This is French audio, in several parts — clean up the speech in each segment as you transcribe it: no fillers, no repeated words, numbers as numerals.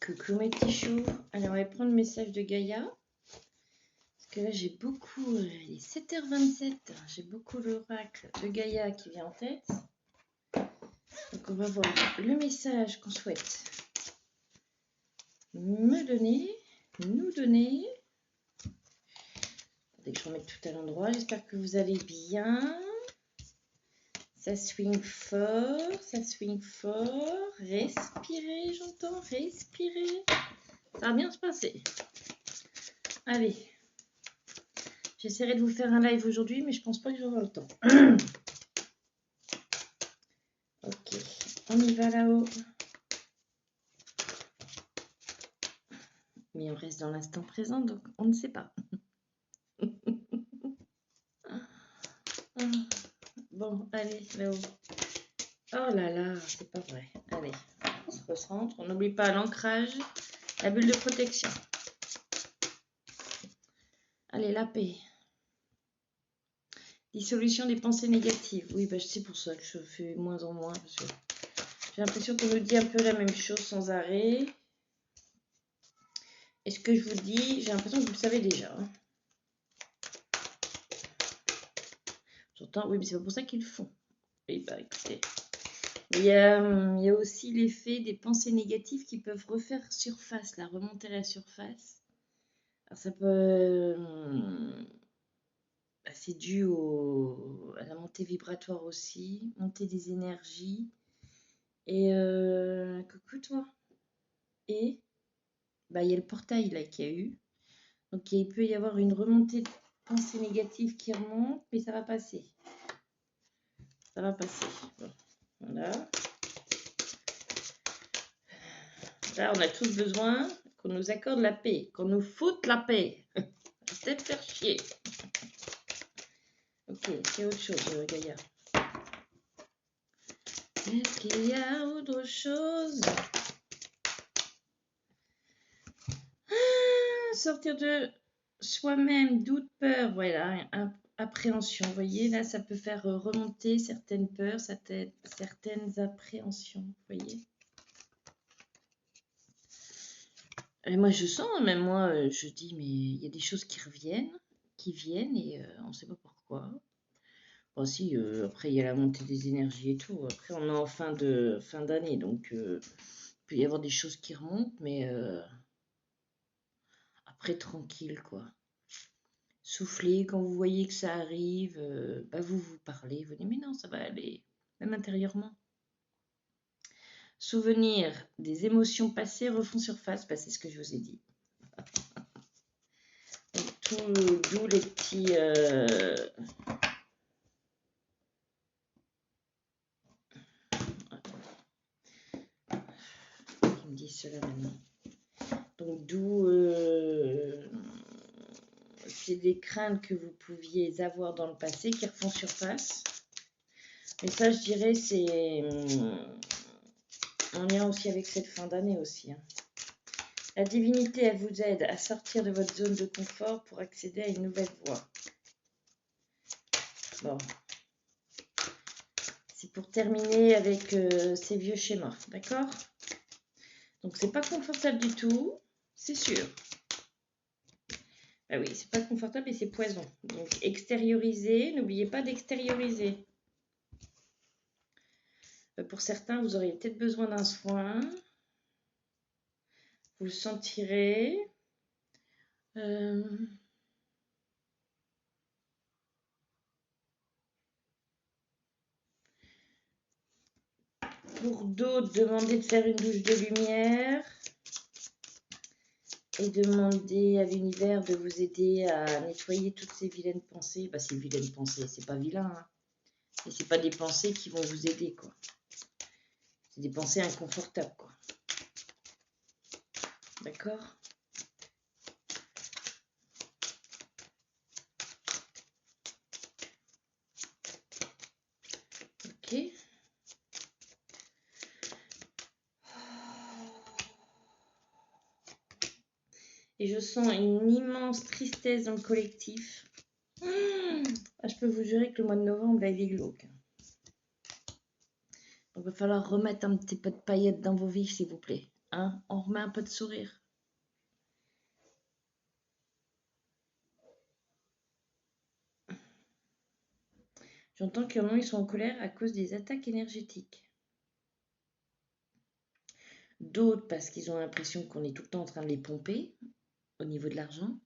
Coucou mes petits choux. Alors on va prendre le message de Gaïa. Parce que là j'ai beaucoup, il est 7h27, j'ai beaucoup l'oracle de Gaïa qui vient en tête. Donc on va voir le message qu'on souhaite me donner, nous donner. Dès que je remette tout à l'endroit, j'espère que vous allez bien. Ça swing fort, ça swing fort. Respirez, j'entends, respirez. Ça va bien se passer. Allez. J'essaierai de vous faire un live aujourd'hui, mais je pense pas que j'aurai le temps. Ok, on y va là-haut. Mais on reste dans l'instant présent, donc on ne sait pas. Bon, allez, là-haut. Oh là là, c'est pas vrai. Allez, on se recentre. On n'oublie pas l'ancrage, la bulle de protection. Allez, la paix. Dissolution des pensées négatives. Oui, bah, c'est pour ça que je fais moins en moins. Parce que j'ai l'impression qu'on nous dit un peu la même chose sans arrêt. Et ce que je vous dis, j'ai l'impression que vous le savez déjà. J'entends, oui, mais c'est pas pour ça qu'ils le font. Oui, bah écoutez. Il y a aussi l'effet des pensées négatives qui peuvent refaire surface, la remonter à la surface. Alors ça peut... c'est dû à la montée vibratoire aussi, montée des énergies. Et coucou toi. Et bah, il y a le portail là qu'il y a eu. Donc il peut y avoir une remontée de pensées négatives qui remonte, mais ça va passer. Ça va passer. Bon, voilà. Là, on a tous besoin qu'on nous accorde la paix, qu'on nous foute la paix. Peut-être faire chier. Ok, c'est autre chose, Gaïa. Est-ce qu'il y a autre chose? Sortir de soi-même, doute, peur, voilà, appréhension. Vous voyez, là, ça peut faire remonter certaines peurs, certaines appréhensions. Vous voyez? Et moi, je sens, même moi, je dis, mais il y a des choses qui reviennent, qui viennent, et on ne sait pas pourquoi. Bon, si, après, il y a la montée des énergies et tout. Après, on est en fin d'année, donc il peut y avoir des choses qui remontent, mais après, tranquille, quoi. Soufflez, quand vous voyez que ça arrive, bah, vous parlez, vous dites, mais non, ça va aller, même intérieurement. Souvenirs des émotions passées refont surface, bah, c'est ce que je vous ai dit. D'où les petits... Ils me disent cela maintenant. Donc d'où c'est des craintes que vous pouviez avoir dans le passé qui refont surface. Mais ça, je dirais, c'est en lien aussi avec cette fin d'année aussi. Hein. La divinité, elle vous aide à sortir de votre zone de confort pour accéder à une nouvelle voie. Bon. C'est pour terminer avec ces vieux schémas, d'accord? Donc, c'est pas confortable du tout, c'est sûr. Ah oui, c'est pas confortable et c'est poison. Donc, extérioriser, n'oubliez pas d'extérioriser. Pour certains, vous auriez peut-être besoin d'un soin. Vous le sentirez. Pour d'autres, demandez de faire une douche de lumière. Et demander à l'univers de vous aider à nettoyer toutes ces vilaines pensées. Bah, ces vilaines pensées, c'est pas vilain. Hein. Et c'est pas des pensées qui vont vous aider, quoi. C'est des pensées inconfortables, quoi. D'accord? Ok. Et je sens une immense tristesse dans le collectif. Ah, je peux vous jurer que le mois de novembre, là, il est glauque. Donc, il va falloir remettre un petit peu de paillettes dans vos vies, s'il vous plaît. Hein, on remet un peu de sourire. J'entends qu'à un moment, ils sont en colère à cause des attaques énergétiques. D'autres parce qu'ils ont l'impression qu'on est tout le temps en train de les pomper au niveau de l'argent.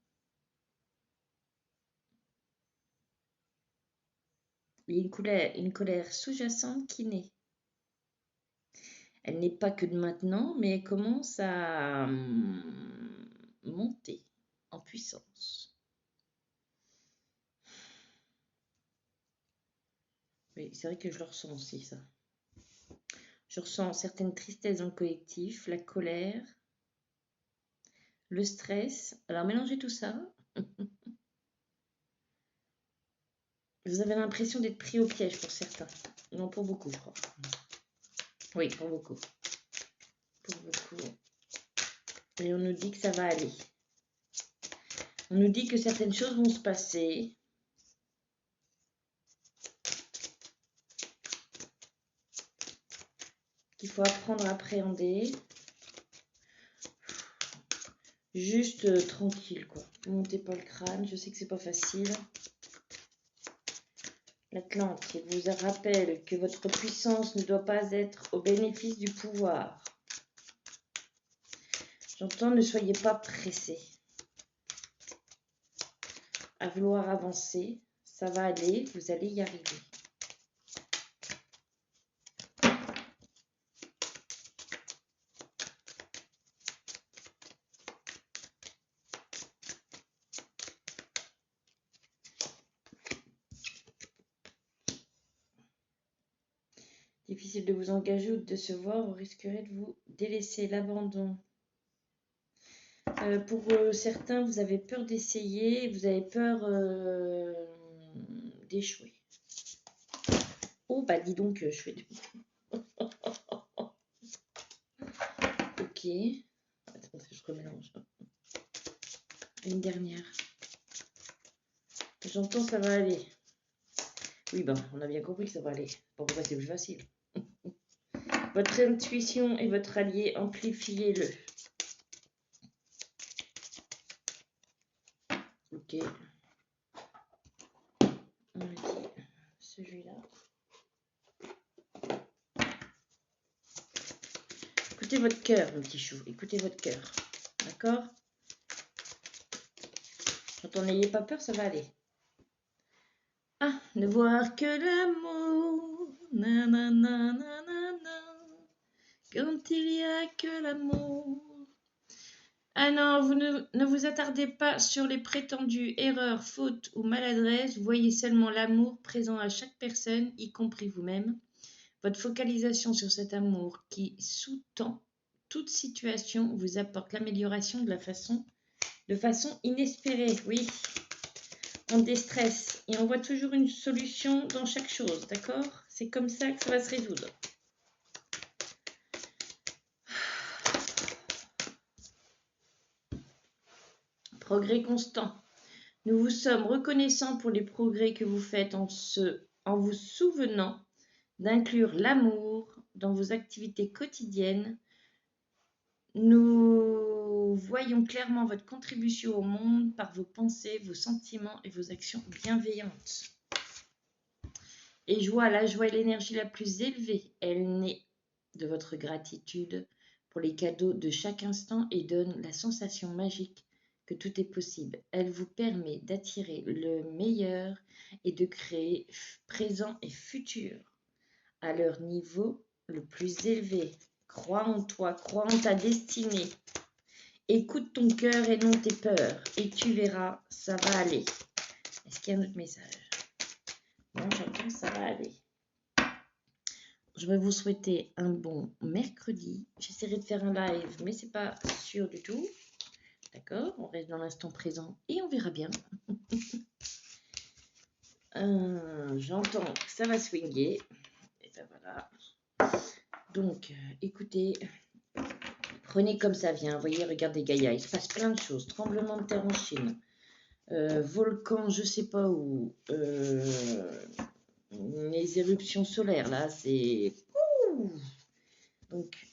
Il y a une colère sous-jacente qui naît. Elle n'est pas que de maintenant, mais elle commence à monter en puissance. Oui, c'est vrai que je le ressens aussi, ça. Je ressens certaines tristesses dans le collectif, la colère, le stress. Alors, mélangez tout ça. Vous avez l'impression d'être pris au piège pour certains. Non, pour beaucoup, je crois. Oui, pour beaucoup. Pour beaucoup. Et on nous dit que ça va aller. On nous dit que certaines choses vont se passer. Qu'il faut apprendre à appréhender. Juste tranquille, quoi. Ne montez pas le crâne. Je sais que c'est pas facile. L'Atlante, il vous rappelle que votre puissance ne doit pas être au bénéfice du pouvoir. J'entends, ne soyez pas pressés à vouloir avancer. Ça va aller, vous allez y arriver. Difficile de vous engager ou de se voir, vous risquerez de vous délaisser, l'abandon. Pour certains, vous avez peur d'essayer, vous avez peur d'échouer. Oh, bah dis donc, je fais du... Ok. Attends, je remélange. Une dernière. J'entends, ça va aller. Oui, ben, on a bien compris que ça va aller. Pourquoi c'est plus facile. Votre intuition est votre allié, amplifiez-le. Ok. On va dire celui-là. Écoutez votre cœur, mon petit chou. Écoutez votre cœur. D'accord? Quand on n'ayez pas peur, ça va aller. Ah, ne voir que l'amour. Nanana. Quand il n'y a que l'amour. Ah non, vous ne vous attardez pas sur les prétendues erreurs, fautes ou maladresses. Voyez seulement l'amour présent à chaque personne, y compris vous-même. Votre focalisation sur cet amour qui sous-tend toute situation vous apporte l'amélioration de façon inespérée. Oui, on déstresse et on voit toujours une solution dans chaque chose, d'accord? C'est comme ça que ça va se résoudre. Progrès constant. Nous vous sommes reconnaissants pour les progrès que vous faites en vous souvenant d'inclure l'amour dans vos activités quotidiennes. Nous voyons clairement votre contribution au monde par vos pensées, vos sentiments et vos actions bienveillantes. Et la joie est l'énergie la plus élevée. Elle naît de votre gratitude pour les cadeaux de chaque instant et donne la sensation magique que tout est possible. Elle vous permet d'attirer le meilleur et de créer présent et futur à leur niveau le plus élevé. Crois en toi, crois en ta destinée. Écoute ton cœur et non tes peurs, et tu verras, ça va aller. Est-ce qu'il y a un autre message? Non, j'entends, ça va aller. Je vais vous souhaiter un bon mercredi. J'essaierai de faire un live, mais c'est pas sûr du tout. D'accord? On reste dans l'instant présent et on verra bien. J'entends que ça va swinguer. Et ben voilà. Donc, écoutez, prenez comme ça vient. Vous voyez, regardez Gaïa, il se passe plein de choses. Tremblement de terre en Chine. Volcan, je sais pas où. Les éruptions solaires, là, c'est... Donc,